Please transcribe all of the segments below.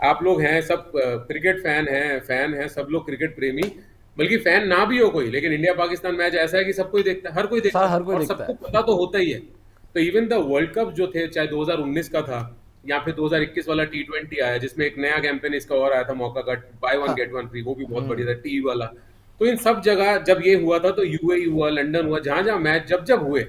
आप लोग हैं सब क्रिकेट फैन हैं सब लोग क्रिकेट प्रेमी, बल्कि फैन ना भी हो कोई, लेकिन इंडिया पाकिस्तान मैच ऐसा है कि सब कोई देखता है, हर कोई देखता सर है हर कोई और देखता सबको है। पता तो होता ही है। तो इवन द वर्ल्ड कप जो थे, चाहे 2019 का था या फिर 2021 वाला T20 आया जिसमें एक नया कैंपेन इसका और आया था मौका का, bye one get one free, वो भी बहुत बढ़िया था, टी वाला। तो इन सब जगह जब ये हुआ था, तो यूएई हुआ, लंदन हुआ, जहां जहां मैच जब जब हुए,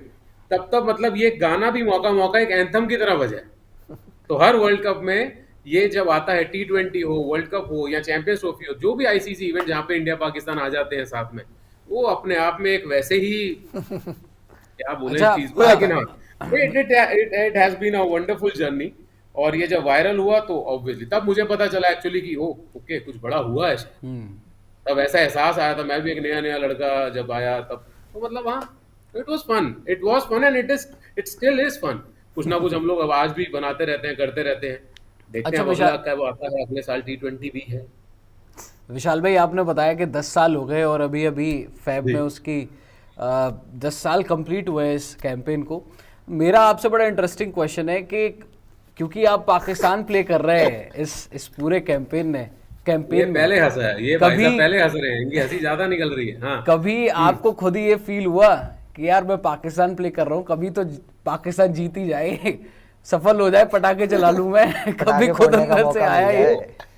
तब तब मतलब ये गाना भी मौका मौका एक एंथम की तरह बजा है। तो हर वर्ल्ड कप में ये जब आता है, T20 हो, वर्ल्ड कप हो या चैंपियंस ट्रॉफी हो, जो भी आईसीसी इवेंट जहां पे इंडिया पाकिस्तान आ जाते हैं साथ में, वो अपने आप में एक वैसे ही, क्या बोले इस अच्छा चीज को, लेकिन हाँ, it has been a wonderful journey. और ये जब वायरल हुआ तो ऑब्वियसली तब मुझे पता चला एक्चुअली कि ओ ओके, कुछ बड़ा हुआ है। तब ऐसा एहसास आया था, मैं भी एक नया नया लड़का जब आया तब, तो मतलब हाँ, it was fun and it still is fun. कुछ ना कुछ हम लोग अब आज भी बनाते रहते हैं, करते रहते हैं, देखते हैं अच्छा अब अगला विशाल, कब आता है, अगले साल T20 भी है। विशाल भाई आपने बताया कि 10 साल हो गए और अभी अभी फैब जी। में उसकी 10 साल कंप्लीट हुए इस कैंपेन को। मेरा आपसे बड़ा इंटरेस्टिंग क्वेश्चन है कि क्योंकि आप पाकिस्तान प्ले कर रहे हैं इस पूरे कैंपेन ये में पहले हंसा है, ये भाई कभी साहब पहले हंस रहे हैं, इनकी हंसी ज्यादा निकल रही है। हाँ। कभी आपको खुद ही ये फील हुआ कि यार मैं पाकिस्तान प्ले कर रहा हूँ, कभी तो पाकिस्तान जीत ही जाए, सफल हो जाए, पटाखे चला लूं मैं, कभी पटाखे खुद फोड़ने का अंदर से मौका आया मिल ये? जाए।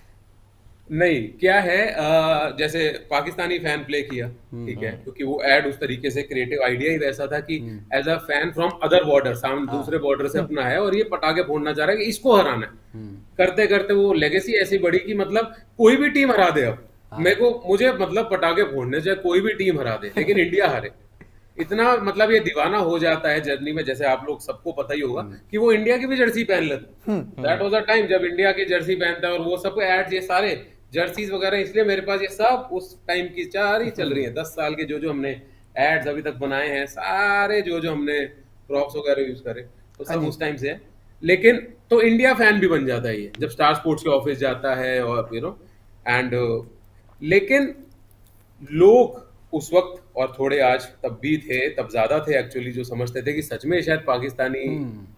नहीं, क्या है, जैसे पाकिस्तानी फैन प्ले किया, ठीक है, क्योंकि वो एड उस तरीके से, क्रिएटिव आइडिया ही वैसा था कि as a fan from other border, सामने दूसरे बॉर्डर से अपना है और ये पटाखे फोड़ना चाह रहा है कि इसको हराना है। करते करते वो लेगेसी ऐसी बढ़ी कि मतलब कोई भी टीम हरा दे अब, मुझे मतलब पटाखे फोड़ने से कोई भी टीम हरा दे, लेकिन इंडिया हारे, इतना मतलब ये दीवाना हो जाता है जर्नी में। जैसे आप लोग सबको पता ही होगा कि वो इंडिया की भी जर्सी पहन लेते, दैट वाज अ टाइम जब इंडिया की जर्सी पहनता है, और वो सब एड्स, ये सारे जर्सीज वगैरह, इसलिए मेरे पास ये सब उस टाइम की सारी चल रही है। 10 साल के जो हमने एड्स अभी तक बनाए हैं, सारे जो हमने प्रॉप्स वगैरह यूज करे, तो सब उस टाइम से है। लेकिन तो इंडिया फैन भी बन जाता है ये जब स्टार स्पोर्ट्स के ऑफिस जाता है, और एंड लेकिन लोग उस वक्त और थोड़े आज तब भी थे, तब ज्यादा थे एक्चुअली, जो समझते थे कि सच में शायद पाकिस्तानी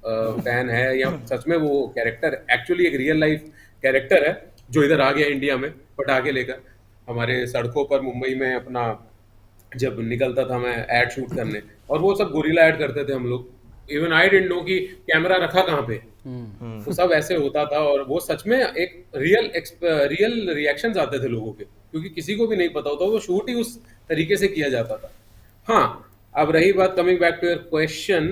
फैन है, या सच में वो कैरेक्टर एक्चुअली एक रियल लाइफ कैरेक्टर है जो इधर आ गया इंडिया में पटाखे लेकर। हमारे सड़कों पर मुंबई में अपना जब निकलता था मैं ऐड शूट करने, और वो सब गोरिल्ला ऐड करते थे हम लोग, इवन आई डिडंट नो कि कैमरा रखा कहाँ पे, तो सब ऐसे होता था। और वो सच में एक रियल रिएक्शंस आते थे लोगों के, क्योंकि किसी को भी नहीं पता होता, वो शूट ही उस तरीके से किया जाता था। हाँ, अब रही बात, coming back to your question,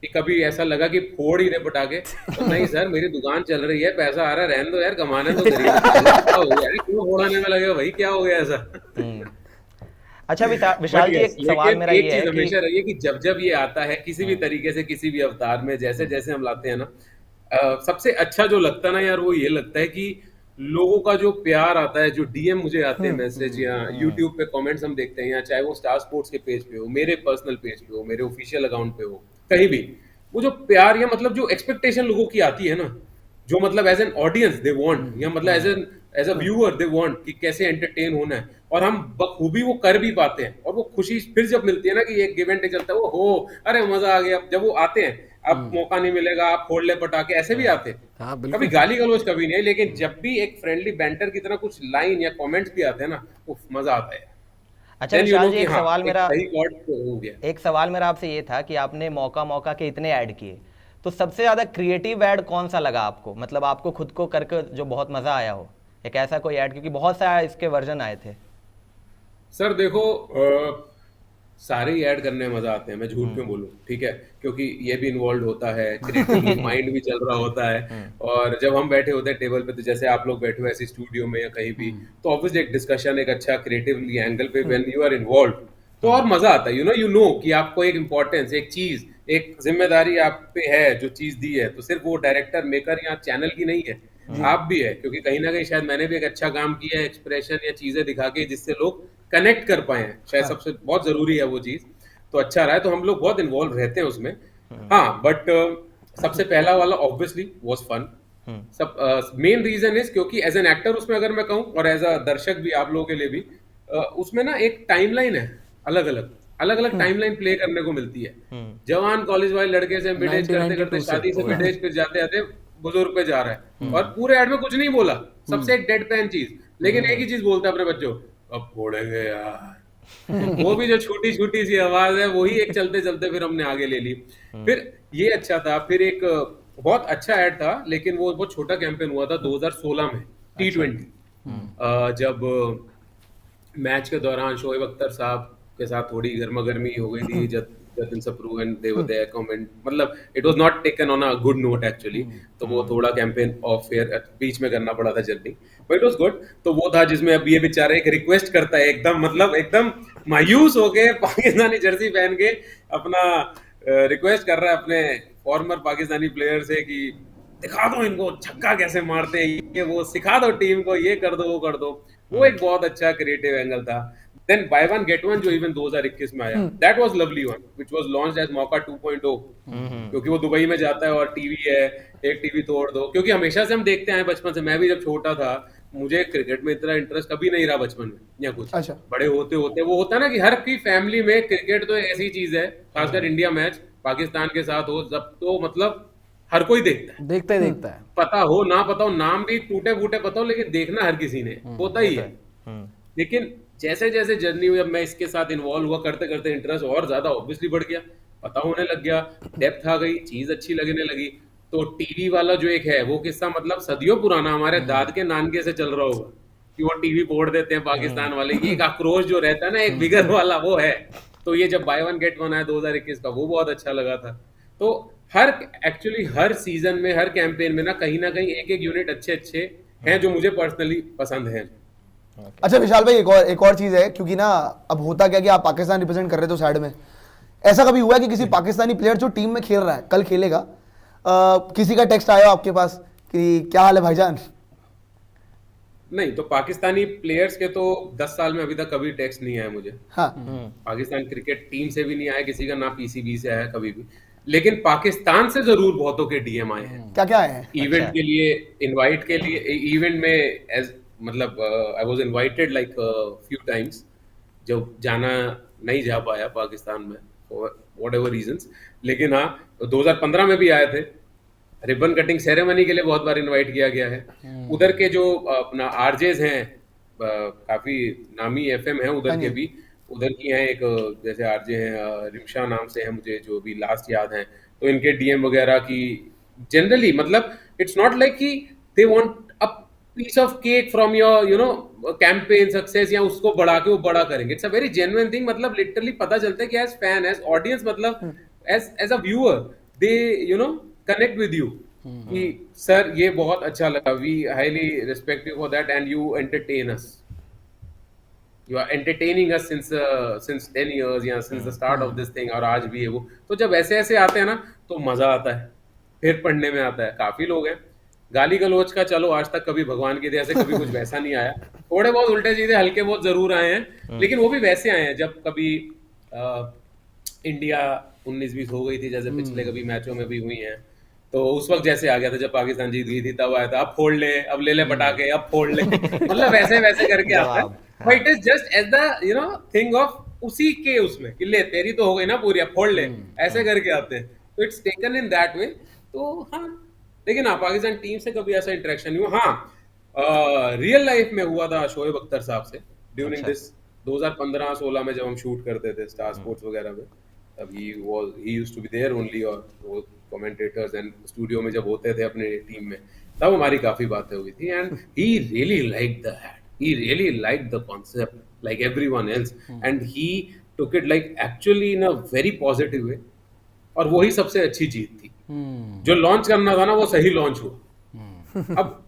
कि कभी ऐसा लगा कि फोड़ ही रहे पटाखे, तो नहीं सर, मेरी दुकान चल रही है, पैसा आ रहा है, रहने दो यार, कमाने तो गरीब क्या हो गया, क्यों फोड़ाने में लगे भाई, क्या हो गया ऐसा। अच्छा बट विशाल जी, यस, एक सवाल लेकिन मेरा एक ये चीज है हमेशा कि रही है कि जब जब ये आता है किसी भी तरीके से, किसी भी अवतार में, जैसे जैसे हम लाते हैं ना, सबसे अच्छा जो लगता है ना यार, वो ये लगता है कि लोगों का जो प्यार आता है, जो डीएम मुझे आते हैं मैसेज, या यूट्यूब पे कमेंट्स हम देखते हैं, या चाहे वो स्टार स्पोर्ट्स के पेज पे हो, मेरे पर्सनल पेज पे हो, मेरे ऑफिशियल अकाउंट पे हो, कहीं भी, वो जो प्यार या मतलब जो एक्सपेक्टेशन लोगों की आती है ना, जो मतलब as an audience they want, या मतलब as a viewer they want कि कैसे एंटरटेन होना है, और हम बखूबी वो कर भी पाते हैं, और वो खुशी फिर जब मिलती है ना कि एक इवेंट चलता है, वो हो अरे मजा आ गया, जब वो आते हैं, अब मौका नहीं मिलेगा, आप फोड़ ले पटाखे, ऐसे भी आते हैं। हाँ कभी बिल्कुल। गाली गलौज कभी नहीं, लेकिन जब भी एक फ्रेंडली बैंटर की तरह कुछ लाइन या कमेंट्स भी आते हैं ना, उफ, मजा आता है। अच्छा देन यू विशाल नो जी, कि एक हाँ, सवाल एक मेरा सही प्लॉट हो गया। एक सवाल मेरा आपसे ये था कि आपने मौका मौका के इतने ऐड किए, तो सबसे ज्यादा क्रिएटिव ऐड कौन सा लगा आपको, मतलब आपको खुद को करके जो बहुत मजा आया हो, एक ऐसा कोई ऐड, क्योंकि बहुत सारे इसके वर्जन आए थे। सर देखो, सारे ही ऐड करने में मजा आते हैं, मैं झूठ क्यों बोलूं, ठीक है, क्योंकि ये भी इन्वॉल्व होता है, क्रिएटिवली माइंड भी चल रहा होता है, और जब हम बैठे होते हैं टेबल पे, तो जैसे आप लोग बैठे हो ऐसे स्टूडियो में या कहीं भी, तो ऑब्वियसली एक डिस्कशन, एक अच्छा क्रिएटिवली एंगल पे व्हेन यू आर इन्वॉल्व, तो और मजा आता है। यू नो कि आपको एक इंपॉर्टेंस, एक चीज, एक जिम्मेदारी आप पे है, जो चीज दी है, तो सिर्फ वो डायरेक्टर, मेकर या चैनल की नहीं है, आप भी है, क्योंकि कहीं ना कहीं शायद मैंने भी एक अच्छा काम किया है, एक्सप्रेशन या चीजें दिखा के, जिससे लोग कनेक्ट कर पाए हैं, शायद सबसे बहुत जरूरी है वो चीज, तो अच्छा रहा है, तो हम लोग बहुत इन्वॉल्व रहते हैं उसमें। हाँ, बट सबसे पहला वाला ऑब्वियसली वाज फन। सब मेन रीजन इज क्योंकि एज एन एक्टर उसमें अगर मैं कहूँ, और एज अ दर्शक भी, आप लोगों के लिए भी, उसमें ना एक टाइमलाइन है, अलग अलग टाइमलाइन प्ले करने को मिलती है। जवान कॉलेज वाले लड़के से मिडेज करते करते 1992 से। शादी से मिडेज, फिर जाते जाते बुजुर्ग पे जा रहा है और पूरे एड में कुछ नहीं बोला, सबसे एक डेड पैन चीज, लेकिन एक ही चीज बोलता है अपने बच्चों, अब फोड़ेंगे यार। वो भी जो छोटी छोटी सी आवाज है वही एक चलते चलते फिर हमने आगे ले ली। फिर ये अच्छा था, फिर एक बहुत अच्छा ऐड था, लेकिन वो बहुत छोटा कैंपेन हुआ था 2016 में T20, जब मैच के दौरान शोएब अख्तर साहब के साथ थोड़ी गर्मा गर्मी हो गई थी, Jatin Sapru and they were their comment, मतलब it was not taken on a good note actually, तो वो थोड़ा कैंपेन ऑफ फेयर बीच में करना पड़ा था जल्दी, बट इट वाज गुड। तो वो था जिसमें अब ये बेचारा एक रिक्वेस्ट करता है एकदम, मतलब एकदम मायूस होके पाकिस्तानी जर्सी पहन के अपना रिक्वेस्ट कर रहा है अपने फॉर्मर पाकिस्तानी प्लेयर से कि दिखा दो इनको छक्का कैसे मारते हैं, ये वो सिखा दो टीम को, ये कर दो वो कर दो। वो एक बहुत अच्छा क्रिएटिव एंगल था। Then buy one get one जो इवन 2021 में आया, that was lovely one which was launched as Mauka 2.0, क्योंकि वो दुबई में जाता है और टीवी है, एक टीवी तोड़ दो, क्योंकि हमेशा से हम देखते आए बचपन से, मैं भी जब छोटा था मुझे क्रिकेट में इतना इंटरेस्ट कभी नहीं रहा बचपन में या कुछ। अच्छा। बड़े होते होते वो होता है ना कि हर की फैमिली में क्रिकेट तो ऐसी चीज है, खासकर इंडिया मैच पाकिस्तान के साथ हो जब, तो मतलब हर कोई देखता है, देखता है। पता हो ना पता हो, नाम भी टूटे फूटे पता हो, लेकिन देखना हर किसी ने होता ही है। लेकिन जैसे जैसे जर्नी हुई, अब मैं इसके साथ इन्वॉल्व हुआ, करते करते इंटरेस्ट और ज्यादा ऑब्वियसली बढ़ गया, पता होने लग गया, डेप्थ आ गई, चीज अच्छी लगने लगी। तो टीवी वाला जो एक है वो किस्सा मतलब सदियों पुराना, हमारे दाद के नानके से चल रहा होगा कि वो टीवी फोड़ देते हैं पाकिस्तान वाले, ये एक आक्रोश जो रहता है ना एक बिगर वाला, वो है। तो ये जब बाय वन गेट वन आया 2021 का, वो बहुत अच्छा लगा था। तो एक्चुअली हर सीजन में, हर कैंपेन में ना कहीं एक एक यूनिट अच्छे अच्छे हैं जो मुझे पर्सनली पसंद है। अच्छा विशाल भाई, एक और चीज है, क्योंकि ना अब होता क्या कि आप पाकिस्तान रिप्रेजेंट कर रहे थे साइड में, ऐसा कभी हुआ है कि किसी पाकिस्तानी प्लेयर जो टीम में खेल रहा है, कल खेलेगा, किसी का टेक्स्ट आया आपके पास कि क्या हाल है भाईजान? नहीं, तो पाकिस्तानी प्लेयर्स के तो 10 साल में अभी तक कभी टेक्स्ट नहीं आया मुझे। हाँ। पाकिस्तान क्रिकेट टीम से भी नहीं आया किसी का, ना पीसीबी से आया कभी भी, लेकिन पाकिस्तान से जरूर बहुतों के डीएम आए हैं। क्या क्या आए हैं? इवेंट के लिए, इनवाइट के लिए, इवेंट में एज मतलब I was invited like few times, जब जाना नहीं जा पाया पाकिस्तान में वॉट एवर रीजंस, लेकिन हाँ 2015 में भी आए थे। रिबन कटिंग सेरेमनी के लिए बहुत बार इनवाइट किया गया है। उधर के जो अपना आरजेज हैं, काफी नामी एफएम है उधर के भी, उधर की हैं एक जैसे आरजे हैं रिमशा नाम से है मुझे जो भी लास्ट याद है, तो इनके डीएम वगैरह की जनरली मतलब इट्स नॉट लाइक कि they want a piece of cake from your you know campaign success, या उसको बढ़ा के वो बड़ा करेंगे। It's a very genuine thing, मतलब लिटरली पता चलता है कि एज फैन, एज ऑडियंस, मतलब as a viewer they you know connect with you कि सर ये बहुत अच्छा लगा, we highly respect you for that and you entertain us, you are entertaining us since 10 years या since the start of this thing, और आज भी है वो। तो जब ऐसे ऐसे आते हैं ना तो मजा आता है, फिर पढ़ने में आता है। काफी लोग हैं गाली गलौज का, चलो आज तक कभी भगवान की दया से कभी कुछ वैसा नहीं आया, थोड़े बहुत उल्टे सीधे हल्के बहुत जरूर आए हैं, लेकिन वो भी वैसे आए हैं जब कभी इंडिया 19-20 हो गई थी, जैसे पिछले कभी मैचों में भी हुई हैं, तो उस वक्त जैसे आ गया था जब पाकिस्तान जीत गई थी, तब आया था अब फोड़ ले, अब ले ले पटाखे, अब फोड़ ले, मतलब वैसे वैसे करके आता है। But it is just as the you know thing of उसी के उसमें कि ले तेरी तो हो गई ना पूरी, अब फोड़ ले, ऐसे करके आते हैं। तो it's taken in that way. तो हाँ, लेकिन हाँ पाकिस्तान टीम से कभी ऐसा इंटरेक्शन नहीं हुआ। हाँ रियल लाइफ में हुआ था शोएब अख्तर साहब से ड्यूरिंग दिस 2015-16 में जब हम शूट करते थे स्टार स्पोर्ट्स वगैरह में, तब he used to be there only, और वो कमेंटेटर्स एंड स्टूडियो में जब होते थे अपने टीम में, तब हमारी काफी बातें हुई थी, and he really liked the hat, he really liked the concept like everyone else, and he took it like actually in a very positive way, और वही सबसे अच्छी जीत थी। जो लॉन्च करना था ना वो सही लॉन्च हुआ। अब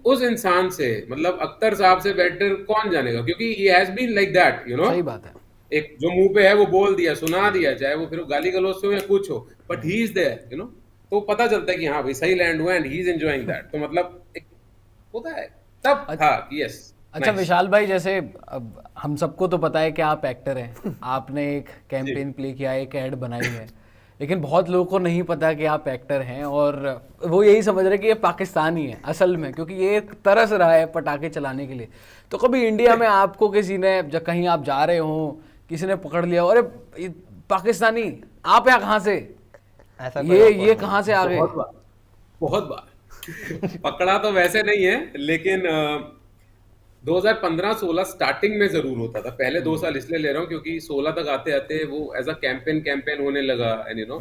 उस इंसान से, मतलब अख्तर साहब से बेटर कौन जानेगा, क्योंकि he has been like that, you know, सही बात है। एक जो मुंह पे है वो बोल दिया, सुना दिया, चाहे वो फिर गाली गलौज से हो या कुछ हो, but he is there, you know, तो पता चलता है कि हाँ भाई सही लैंड हुआ, and he is enjoying that. तो मतलब एक होता है तब। हाँ यस। अच्छा विशाल भाई, जैसे अब हम सबको तो पता है कि आप एक्टर हैं, आपने एक कैंपेन प्ले किया, एक ऐड बनाई है, लेकिन बहुत लोगों को नहीं पता कि आप एक्टर हैं, और वो यही समझ रहे कि ये पाकिस्तानी है असल में, क्योंकि ये तरस रहा है पटाखे चलाने के लिए। तो कभी इंडिया में आपको किसी ने, जब कहीं आप जा रहे हो, किसी ने पकड़ लिया, अरे पाकिस्तानी आप यहाँ कहाँ से, ऐसा ये कहाँ से आ गए? बहुत बार पकड़ा तो वैसे नहीं है, लेकिन 2015-16 स्टार्टिंग में जरूर होता था। पहले 2 साल इसलिए ले रहा हूँ क्योंकि 16 तक आते आते वो एज अ कैंपेन होने लगा, एंड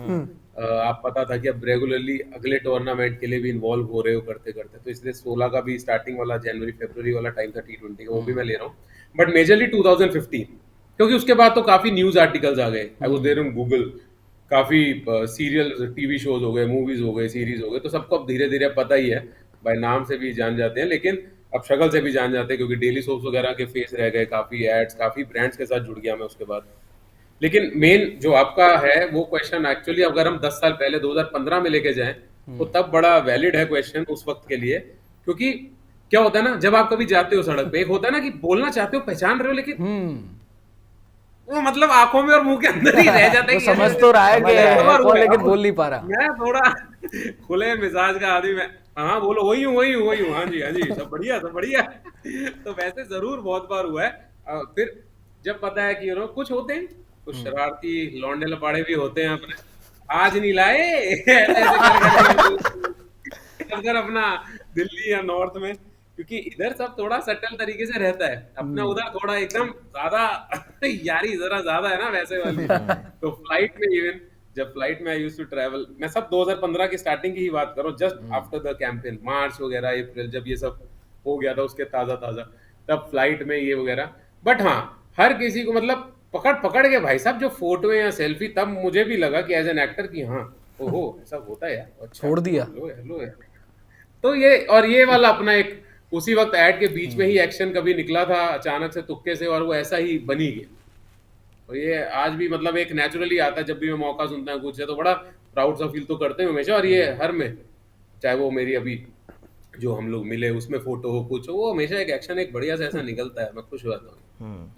आप पता था कि अब रेगुलरली अगले टूर्नामेंट के लिए भी इन्वॉल्व हो रहे हो करते करते, तो इसलिए 16 का भी स्टार्टिंग वाला जनवरी फरवरी वाला टाइम था T20 का, वो भी मैं ले रहा हूँ। बट मेजरली 2015, क्योंकि उसके बाद तो काफी न्यूज आर्टिकल्स आ गए। I was there on Google, काफी सीरियल टीवी शोज हो गए, मूवीज हो गए, सीरीज हो गए, तो सबको अब धीरे धीरे पता ही है, भाई नाम से भी जान जाते हैं, लेकिन अब शक्ल से भी जान जाते हैं क्योंकि डेली सोप्स वगैरह के फेस रह गए, काफी एड्स, काफी ब्रांड्स के साथ जुड़ गया मैं उसके बाद। लेकिन मेन जो आपका है वो क्वेश्चन, एक्चुअली अगर हम 10 साल पहले 2015 में लेके जाएं तो तब बड़ा वैलिड है क्वेश्चन उस वक्त के लिए, क्योंकि क्या होता है ना, जब आप कभी जाते हो सड़क पे, एक होता है ना कि बोलना चाहते हो, पहचान रहे हो, लेकिन वो मतलब आंखों में और मुंह के अंदर ही रह जाता है वो कि समझ तो रहा है कि और कौन, हुआ। लेकिन बोल नहीं पा रहा। मैं थोड़ा खुले मिजाज का आदमी, मैं हाँ बोलो वही हूँ, हाँ जी सब बढ़िया। तो वैसे जरूर बहुत बार हुआ है। फिर जब पता है कि कुछ होते हैं, कुछ शरारती लौंडे लपाड़े भी होते हैं अपने, आज नहीं लाए ऐसे अगर अपना दिल्ली या नॉर्थ में, क्योंकि इधर सब थोड़ा सटल तरीके से रहता है, अपना उधर थोड़ा एकदम ज्यादा यारी जरा ज्यादा है ना वैसे वाली। तो फ्लाइट में इवन जब फ्लाइट में आई यूज्ड टू ट्रैवल, मैं सब 2015 की स्टार्टिंग की ही बात कर रहा हूँ, जस्ट आफ्टर द कैंपेन, मार्च वगैरह अप्रैल, जब ये सब हो गया था उसके ताजा तब फ्लाइट में ये वगैरह। बट हाँ, हर किसी को मतलब पकड़ के भाई साहब जो फोटो या सेल्फी, तब मुझे भी लगा कि एज एन एक्टर की हाँ ओहो ऐसा होता है यार, अच्छा छोड़ दिया। हेलो यार। तो ये वाला अपना एक उसी वक्त ऐड के बीच में ही एक्शन कभी निकला था अचानक से तुक्के से, और वो ऐसा ही बनी गया। तो ये आज भी मतलब एक नेचुरली आता है, जब भी मैं मौका सुनता हूँ कुछ है तो बड़ा प्राउड सा फील तो करते हैं हमेशा, और ये हर में, चाहे वो मेरी अभी जो हम लोग मिले उसमें फोटो हो कुछ हो, वो हमेशा एक एक्शन एक बढ़िया सा ऐसा निकलता है, मैं खुश हो जाता हूँ।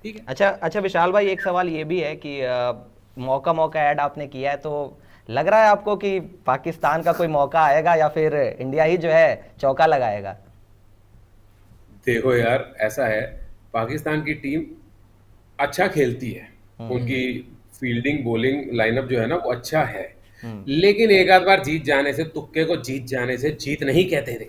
ठीक है। अच्छा विशाल भाई, एक सवाल ये भी है कि मौका ऐड आपने किया है, तो लग रहा है आपको कि पाकिस्तान का कोई मौका आएगा या फिर इंडिया ही जो है चौका लगाएगा? देखो यार, ऐसा है, पाकिस्तान की टीम अच्छा खेलती है, उनकी फील्डिंग बॉलिंग लाइनअप जो है ना वो अच्छा है, लेकिन एक आध बार जीत जाने से, तुक्के को जीत जाने से जीत नहीं कहते थे।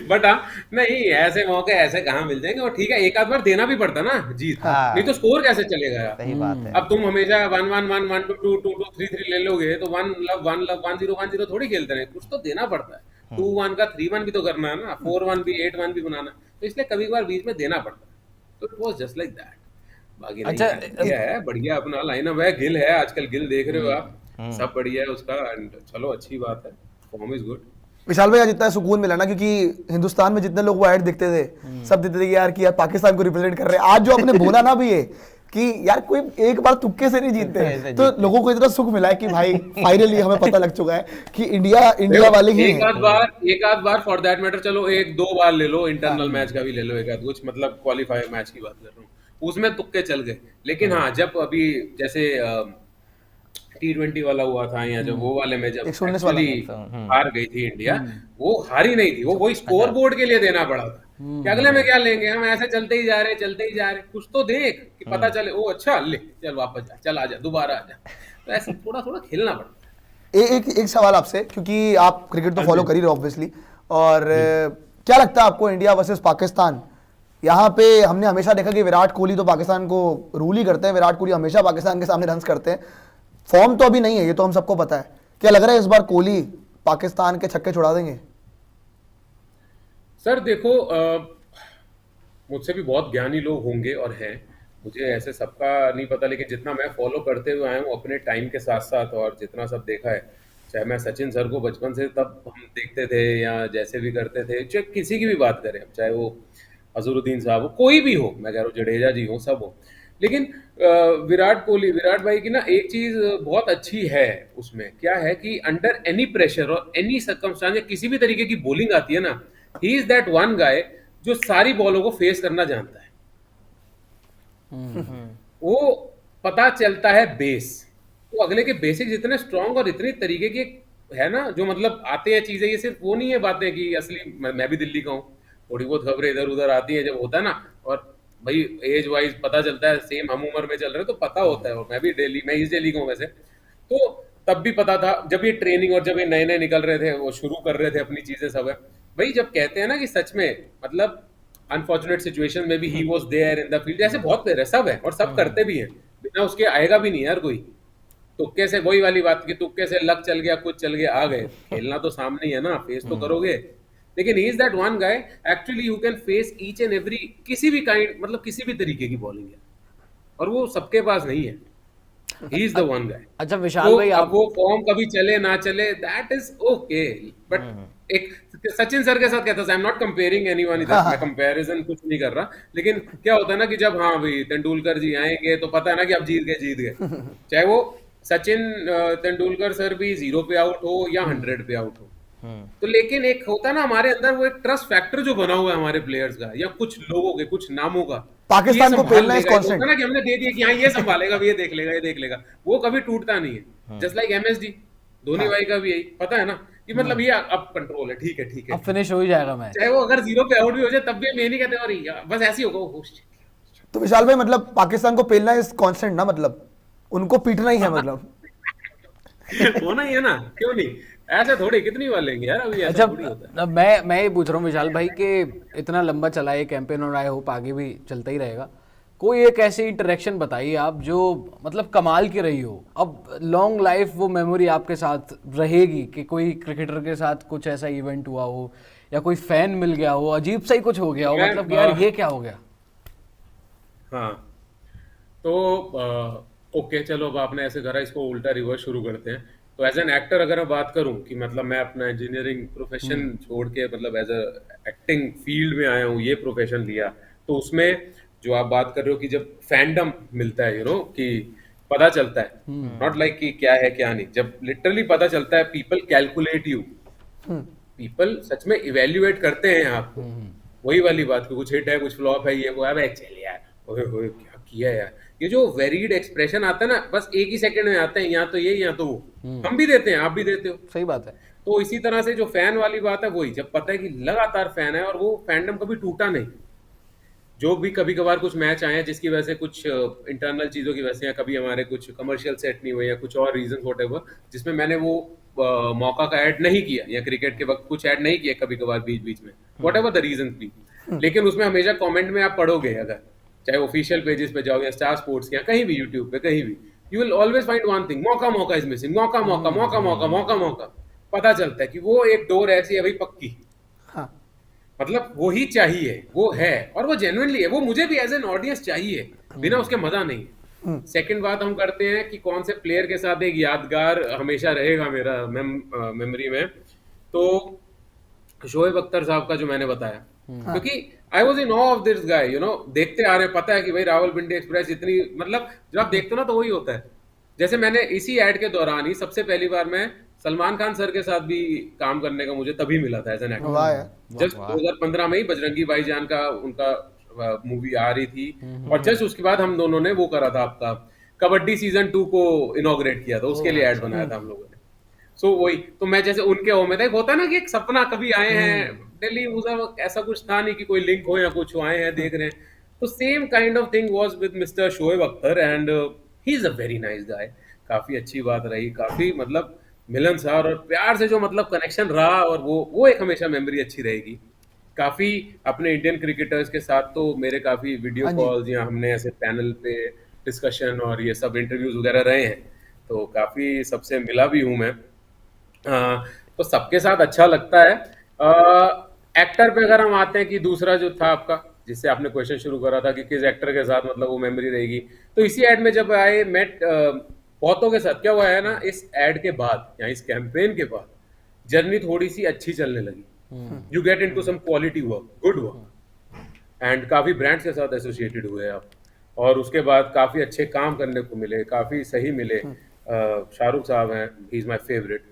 बट हाँ, नहीं ऐसे मौके ऐसे कहाँ मिल जाएंगे, और ठीक है एक आध बार देना भी पड़ता ना जीत, हाँ। नहीं तो स्कोर कैसे चलेगा यार। सही बात है। अब तुम हमेशा 1-1-1, 1-2, 2-2, 3-3 ले लोगे तो 1-1-1-0 थोड़ी खेलते रहे, कुछ तो देना पड़ता है। 2-1 का 3-1 भी तो करना है ना, 4-1 भी 8-1 भी बनाना, तो इसलिए कभी कभार बीच में देना पड़ता है। तो it was just like that. बाकी नहीं, बढ़िया है, बढ़िया अपना लाइनअप है, गिल है आजकल, गिल देख रहे हो आप, सब बढ़िया है उसका, एंड चलो अच्छी बात है, फॉर्म इज गुड। विशाल भाई आज इतना सुकून मिला ना, क्योंकि हिंदुस्तान में जितने लोग वो ऐड दिखते थे सब दिखते थे कि यार पाकिस्तान को रिप्रेजेंट कर रहे हैं। आज जो आपने बोला ना भी है कि यार कोई एक बार तुक्के से नहीं जीतते, तो लोगों को इतना सुख मिला है कि भाई फाइनली हमें पता लग चुका है कि इंडिया वाले ही एक आध बार फॉर दैट मैटर, चलो 1-2 बार ले लो, इंटरनल मैच का भी ले लो एक आध कुछ, मतलब क्वालिफायर मैच की बात कर रहा हूँ, उसमें तुक्के चल गए। लेकिन हाँ, जब अभी जैसे T20 वाला हुआ था, या जब वो वाले में जब एक्चुअली हार गई थी इंडिया, वो हारी नहीं थी, वो वही स्कोर बोर्ड के लिए देना पड़ा था कि अगले में क्या लेंगे, हम ऐसे चलते ही जा रहे, कुछ तो देख कि पता चले, ओ अच्छा ले चल वापस जा, चल आजा दोबारा आजा, तो ऐसे थोड़ा थोड़ा खेलना पड़ता है। एक सवाल आपसे, क्योंकि आप क्रिकेट तो फॉलो कर ही रहे हो ऑब्वियसली, और क्या लगता है आपको इंडिया वर्सेस पाकिस्तान, यहाँ पे हमने हमेशा देखा कि विराट कोहली तो पाकिस्तान को रूल ही करते हैं, विराट कोहली हमेशा पाकिस्तान के सामने रन्स करते हैं, फॉर्म तो अभी नहीं है, ये तो हम सबको पता है, क्या लग रहा है इस बार कोहली पाकिस्तान के छक्के छुड़ा देंगे? सर देखो, मुझसे भी बहुत ज्ञानी लोग होंगे और हैं, मुझे ऐसे सबका नहीं पता, लेकिन जितना मैं फॉलो करते हुए आया हूँ अपने टाइम के साथ साथ, और जितना सब देखा है, चाहे मैं सचिन सर को बचपन से तब हम देखते थे या जैसे भी करते थे, चाहे किसी की भी बात करें, चाहे वो अजहरुद्दीन साहब हो, कोई भी हो, मैं कह रहा हूँ जडेजा जी हो, सब हो, लेकिन विराट भाई की ना एक चीज बहुत अच्छी है, उसमें क्या है कि अंडर एनी प्रेशर और एनी सर्कमस्टांस, किसी भी तरीके की बॉलिंग आती है ना, he is that one guy जो सारी बॉलों को फेस करना जानता है। वो पता चलता है बेस, तो अगले के बेसिक्स इतने स्ट्रांग और इतनी तरीके के है ना, जो मतलब आते हैं चीजें, ये सिर्फ वो नहीं है बातें कि असली मैं भी दिल्ली का हूँ, थोड़ी बहुत खबरें इधर उधर आती है जब होता है ना, और भाई एज वाइज पता चलता है, सेम हम उम्र में चल रहे तो पता होता है, और मैं भी मैं इस दिल्ली का हूँ वैसे, तो तब भी पता था जब ये ट्रेनिंग और जब ये नए नए निकल रहे थे, वो शुरू कर रहे थे अपनी चीजें सब है भाई। जब कहते हैं ना कि सच में मतलब अनफॉर्चुनेट सिचुएशन में भी he was there in the field, जैसे बहुत प्लेयर है, सब है और सब करते भी हैं, बिना उसके आएगा भी नहीं यार कोई। तुक्के से वही वाली बात की, तुक्के से लक चल गया, कुछ चल गया, आ गए। खेलना तो सामने ही है ना, फेस तो करोगे। लेकिन he is that one guy actually who can face each and every किसी भी काइंड, मतलब किसी भी तरीके की बॉलिंग है, और वो सबके पास नहीं है। He is the one guy. अच्छा विशाल तो भाई, अब आप वो फॉर्म कभी चले ना चले, दैट इज ओके, बट एक सचिन सर के साथ कहता है, I am not comparing anyone इधर, मैं कंपैरिजन कुछ नहीं कर रहा, लेकिन क्या होता है ना कि जब हाँ भाई तेंदुलकर जी आएंगे तो पता है ना कि अब जीत गए चाहे वो सचिन तेंदुलकर सर भी 0 पे आउट हो या 100 पे आउट हो। तो लेकिन एक होता है ना हमारे अंदर वो एक ट्रस्ट फैक्टर जो बना हुआ है हमारे प्लेयर्स का या कुछ लोगों के, कुछ नामों का, पाकिस्तान ये को संभाल पेलना is लेगा। एक constant। होता है ना कि हमने दे दिया कि हाँ ये संभालेगा, ये देख लेगा, ये देख लेगा, वो कभी टूटता नहीं है। जस्ट लाइक एमएसडी, धोनी भाई का भी यही पता है ना कि मतलब ये अब कंट्रोल है, ठीक है ठीक है, अब फिनिश हो ही जाएगा मैच। चाहे वो अगर 0 पे आउट भी हो जाए तब भी हम ये नहीं कहते और यार बस ऐसे ही होगा वो। तो विशाल भाई मतलब पाकिस्तान को पेलना इज कांस्टेंट ना, मतलब उनको पीटना ही है मतलब। होना ही है ना, क्यों नहीं, ऐसे थोड़ी कितनी बार लेंगे यार, अभी ऐसा अच्छा थोड़ी होता है। अब मैं ये पूछ रहा हूँ विशाल भाई कि इतना लंबा चला है कैंपेन और आई होप आगे भी चलता ही रहेगा, कोई एक ऐसी इंटरेक्शन बताइए आप जो मतलब कमाल की रही हो, अब लॉन्ग लाइफ वो मेमोरी आपके साथ रहेगी कि कोई क्रिकेटर के साथ कुछ ऐसा इवेंट हुआ हो या कोई फैन मिल गया हो, अजीब सा ही कुछ हो गया हो, मतलब कि यार ये क्या हो गया। हाँ तो ओके चलो, अब आपने ऐसे करा, इसको उल्टा रिवर्स शुरू करते हैं। तो एज एन एक्टर अगर मैं बात करूं कि मतलब मैं अपना इंजीनियरिंग प्रोफेशन छोड़ के मतलब एज अ एक्टिंग फील्ड में आया हूँ, ये प्रोफेशन लिया, तो उसमें जो आप बात कर रहे हो कि जब फैंडम मिलता है, यू नो कि पता चलता है, नॉट लाइक कि क्या है क्या नहीं, जब लिटरली पता चलता है, पीपल कैलकुलेट यू, पीपल सच में इवेल्युएट करते हैं आपको। वही वाली बात कि कुछ हिट है, कुछ फ्लॉप है, ये वो है, चल यार ओए होए क्या किया यार, ये जो वेरीड एक्सप्रेशन आता है ना, बस एक ही सेकंड में आते हैं, यहाँ तो ये यहाँ तो वो, हम भी देते हैं, आप भी देते हो। सही बात है। तो इसी तरह से जो फैन वाली बात है, वही जब पता है कि लगातार फैन है और वो फैंडम कभी टूटा नहीं, जो भी कभी कभार कुछ मैच आए हैं जिसकी वजह से कुछ इंटरनल चीजों की वजह से, या कभी हमारे कुछ कमर्शियल सेट नहीं हुए या कुछ और रीजन व्हाटएवर, जिसमें मैंने वो मौका का ऐड नहीं किया या क्रिकेट के वक्त कुछ ऐड नहीं किया कभी कभार बीच बीच में, व्हाटएवर द रीजन भी, लेकिन उसमें हमेशा कमेंट में आप पढ़ोगे, अगर चाहे ऑफिशियल पेजेस पे जाओ या स्टार स्पोर्ट्स या कहीं भी यूट्यूब पे कहीं भी, you will always find one thing, मौका मौका इज मिसिंग, मौका मौका मौका मौका मौका मौका। पता चलता है कि वो एक डोर ऐसी है भाई पक्की, हाँ मतलब वो ही चाहिए, वो है और वो जेन्युइनली है, वो मुझे भी एज एन ऑडियंस चाहिए, बिना उसके मजा नहीं है। सेकंड बात हम करते हैं कि कौन से प्लेयर के साथ एक यादगार हमेशा रहेगा मेरा मेमोरी में, तो शोएब अख्तर साहब का जो मैंने बताया, क्योंकि I was in awe of this guy, you know, देखते आ रहे हैं, पता है कि भाई रावलपिंडी एक्सप्रेस इतनी, मतलब जब आप देखते हो ना तो वही होता है। जैसे मैंने इसी एड के दौरान ही सबसे पहली बार मैं सलमान खान सर के साथ भी काम करने का मुझे तभी मिला था एज एन वाह यार। एक्टर, जस्ट 2015 में ही बजरंगी भाईजान का उनका मूवी आ रही थी, और जस्ट उसके बाद हम दोनों ने वो करा था, आपका कबड्डी सीजन 2 को इनॉग्रेट किया था, उसके लिए एड बनाया था हम लोगों ने। सो वही, तो मैं जैसे उनके हो में था, एक होता है ना कि एक सपना कभी आए हैं दिल्ली, उधर ऐसा कुछ था नहीं कि कोई लिंक हो या कुछ आए हैं देख रहे हैं, तो same kind of thing was with mister Shoaib Akhtar, and he is a very nice guy. काफी अच्छी बात रही, काफी मतलब मिलनसार और प्यार से जो मतलब कनेक्शन रहा, और वो एक हमेशा मेमोरी अच्छी रहेगी। काफी अपने इंडियन क्रिकेटर्स के साथ तो मेरे काफी वीडियो कॉल्स या हमने ऐसे पैनल पे डिस्कशन और ये सब इंटरव्यूज वगैरह रहे हैं, तो काफी सबसे मिला भी हूं मैं। तो सबके साथ अच्छा लगता है। एक्टर पे अगर हम आते हैं कि दूसरा जो था आपका, जिससे आपने क्वेश्चन शुरू करा था कि किस एक्टर के साथ मतलब वो मेमोरी रहेगी, तो इसी एड में जब आए मेट बहुतों के साथ, क्या हुआ है ना, इस एड के बाद या इस कैंपेन के बाद जर्नी थोड़ी सी अच्छी चलने लगी, you get into some quality work, good work, and काफी ब्रांड्स के साथ एसोसिएटेड हुए आप, और उसके बाद काफी अच्छे काम करने को मिले, काफी सही मिले। शाहरुख साहब हैं, he is my favourite,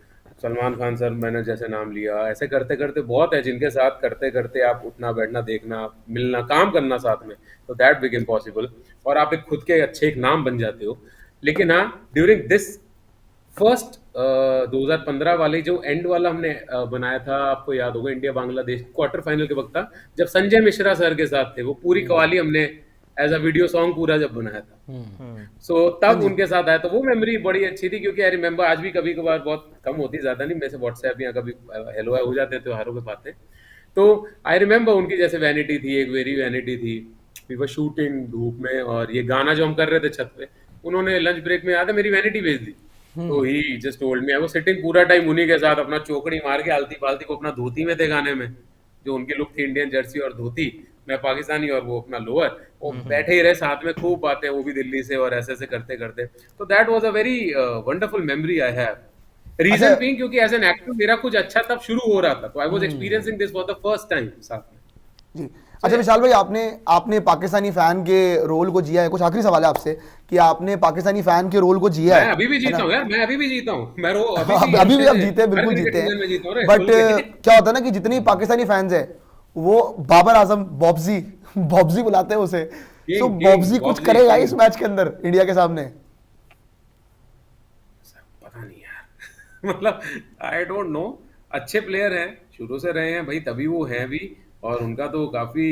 Salman Khan sir मैंने जैसे नाम लिया, ऐसे करते करते बहुत है जिनके साथ करते करते आप उठना बैठना देखना मिलना काम करना साथ में, तो दैट बिकेम पॉसिबल, और आप एक खुद के अच्छे एक नाम बन जाते हो। लेकिन हाँ, ड्यूरिंग दिस फर्स्ट 2015 वाले जो एंड वाला हमने बनाया था, आपको याद होगा, इंडिया बांग्लादेश क्वार्टर फाइनल के वक्त था, जब संजय मिश्रा सर के साथ थे, वो पूरी कवाली हमने एज अ वीडियो सॉन्ग पूरा जब बनाया था। सो तब उनके साथ आया, तो वो मेमोरी बड़ी अच्छी थी, क्योंकि आई रिमेम्बर आज भी कभी कभार, बहुत कम होती, ज्यादा नहीं, मेरे से व्हाट्सएप या कभी हेलो हो जाते हैं त्योहारों पे बातें। तो आई रिमेम्बर उनकी जैसे वैनिटी थी, एक वेरी वैनिटी थी, वी वर शूटिंग धूप में, और ये गाना जो हम कर रहे थे छत पे, उन्होंने लंच ब्रेक में याद है मेरी वैनिटी भेज दी। तो he just told me, I was sitting पूरा टाइम उन्हीं के साथ, अपना चौकड़ी मार के आलती पालती को, अपना धोती में थे गाने में, जो उनकी लुक थी इंडियन जर्सी और धोती, मैं पाकिस्तानी और वो अपना लोअर, वो बैठे ही रहे साथ में, खूब बातें, वो भी दिल्ली से, और ऐसे ऐसे करते करते। तो that was a very wonderful memory I have. Reason अच्छा। बीइंग क्योंकि एज एन एक्टर मेरा कुछ अच्छा तब शुरू हो रहा था, तो I was experiencing this for the first time साथ में। जी। अच्छा विशाल भाई, आपने पाकिस्तानी फैन के रोल को जिया है। कुछ आखिरी सवाल है आपसे कि आपने पाकिस्तानी फैन के रोल को जिया मैं है। अभी भी है जीता ना? हूँ यार, मैं अभी भी जीता हूँ, मैं अभी भी आप जीते हैं, हर बिल्कुल क्रिकेट जीते सीजन में जीता हूँ रे, हैं। बट खुल के। क्या होता है ना कि जितनी पाकिस्तानी फैंस है वो बाबर आजम बॉब्जी बॉब्जी बुलाते हैं उसे। सो किंग, बॉब्जी कुछ बॉब्जी, करेगा किंग। इस मैच के अंदर इंडिया के सामने? पता नहीं यार मतलब आई डोंट नो, अच्छे प्लेयर हैं, शुरू से रहे हैं भाई, तभी वो हैं भी, और उनका तो काफी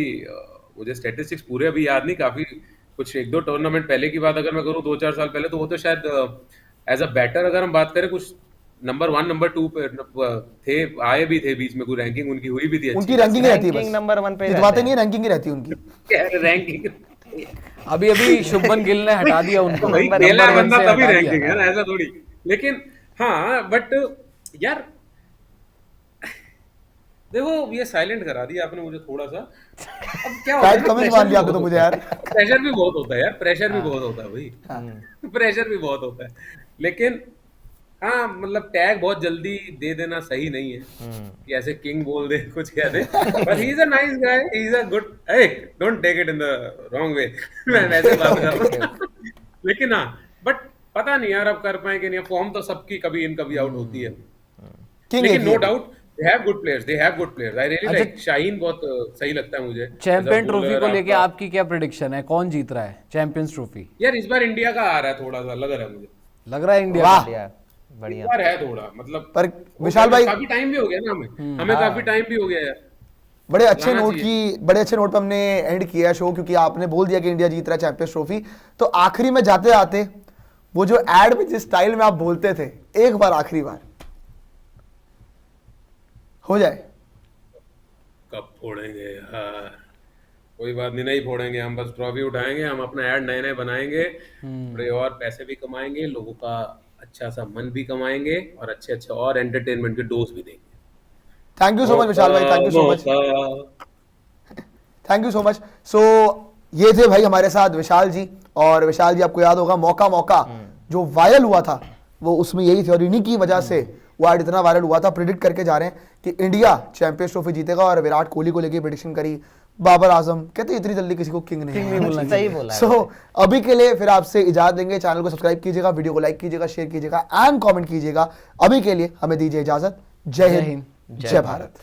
मुझे स्टैटिस्टिक्स पूरे अभी याद नहीं, काफी कुछ एक दो टूर्नामेंट पहले की बात अगर मैं करूँ 2-4 साल पहले, तो वो तो शायद एज अ बैटर अगर हम बात करें, कुछ नंबर 1 नंबर 2 पे थे, आए भी थे बीच में, कोई रैंकिंग उनकी हुई भी थी उनकी अच्छी रैंकिंग ही रहती है, Ranking बस number 1 पे ही जितवाते रहते नहीं है, रैंकिंग ही रहती है उनकी। रैंकिंग अभी अभी शुभमन गिल ने हटा दिया उनको भाई नंबर खेला है 1 बंदा से तभी हटा रैंकिंग है दिया। ना, ऐसा थोड़ी। लेकिन हाँ, बट यार देखो, ये साइलेंट करा दिया आपने मुझे थोड़ा सा। अब क्या होता है शायद ना, कमेंट प्रेशर मान भी लिया आपने तो बहुत मुझे होता यार। है, प्रेशर भी बहुत होता है यार, प्रेशर भी बहुत होता है भाई, प्रेशर भी बहुत होता है। लेकिन हाँ, मतलब टैग बहुत जल्दी दे देना सही नहीं है, कि ऐसे किंग बोल दे, कुछ कह दे, but he is a nice guy, he is a good, uh don't take it in the wrong way, मैं वैसे बात कर रहा हूँ। लेकिन हाँ, बट पता नहीं यार अब कर पाए कि नहीं, फॉर्म तो सबकी कभी इन कभी आउट होती है, किंग लेकिन एक नो ही है। Doubt they have good players, they have good players, I really अच्छा, लाइक शाहीन, बहुत सही लगता है मुझे champion as a trophy bowler को लेके आपका। आपकी क्या प्रिडिक्शन है, कौन जीत रहा है चैंपियंस ट्रॉफी? यार इस बार इंडिया का आ रहा है, थोड़ा सा लग रहा है मुझे, लग रहा है इंडिया वाह। का। बढ़िया इस बढ़िया। बार है थोड़ा, मतलब पर वो विशाल भाई, काफी टाइम भी हो गया ना, हमें काफी टाइम भी हो गया यार, बड़े अच्छे लाना नोट चाहिए। की बड़े अच्छे नोट पे हमने एंड किया शो, क्योंकि आपने बोल दिया कि इंडिया जीत रहा है चैंपियंस ट्रॉफी। तो आखिरी में जाते आते वो जो एड में जिस स्टाइल में आप बोलते थे, एक बार आखिरी बार हो जाए। कब फोड़ेंगे यार, कोई बात नहीं, नहीं फोड़ेंगे हम, बस ट्रॉफी उठाएंगे, हम अपना ऐड नए नए बनाएंगे, थोड़े और पैसे भी कमाएंगे, लोगों का अच्छा सा मन भी कमाएंगे, और अच्छे अच्छे और एंटरटेनमेंट के डोज भी देंगे। Thank you so much Vishal भाई, thank you so much, thank you so much. So ये थे भाई हमारे साथ विशाल जी। और विशाल जी, आपको याद होगा मौका मौका जो वायरल हुआ था, वो उसमें यही थे, और इन्हीं की वजह से वो आज इतना वायरल हुआ था। प्रिडिक्ट करके जा रहे हैं कि इंडिया चैंपियंस ट्रॉफी जीतेगा, और विराट कोहली को लेके प्रिडिक्शन करी। बाबर आजम कहते इतनी जल्दी किसी को किंग नहीं बोलना सही बोला है। सो अभी के लिए फिर आपसे इजाजत देंगे। चैनल को सब्सक्राइब कीजिएगा, वीडियो को लाइक कीजिएगा, शेयर कीजिएगा एंड कमेंट कीजिएगा। अभी के लिए हमें दीजिए इजाजत। जय हिंद, जय भारत।